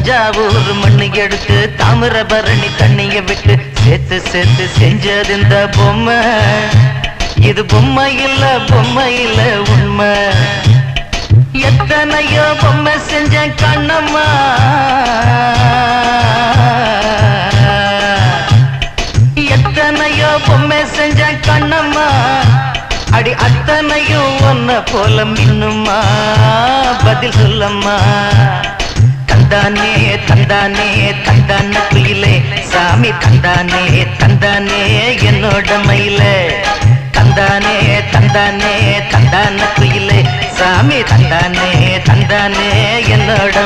தஞ்சாவூர் மண்ணு எடுத்து தாமிரபரணி தண்ணிய விட்டு சேர்த்து சேர்த்து செஞ்சது இந்த பொம்மை. இது பொம்மை இல்ல உண்மை. எத்தனையோ பொம்மை செஞ்ச கண்ணம்மா, எத்தனையோ பொம்மை செஞ்ச கண்ணம்மா. அடி அத்தனையும் ஒன்ன போல மின்னுமா, பதில் சொல்லம்மா. தந்தானே தந்தானே தந்தான குயிலே சாமி, தந்தானே தந்தானே என்னோட மயிலே. தந்தானே தந்தானே தந்தான குயிலே சாமி, தந்தானே தந்தானே என்னோட